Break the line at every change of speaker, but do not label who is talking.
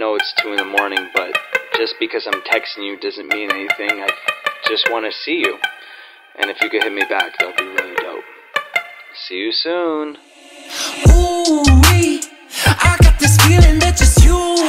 know it's 2 in the morning, but just because I'm texting you doesn't mean anything. I just want to see you. And if you could hit me back, that'll be really dope. See you soon.
Ooh, I got this feeling that just you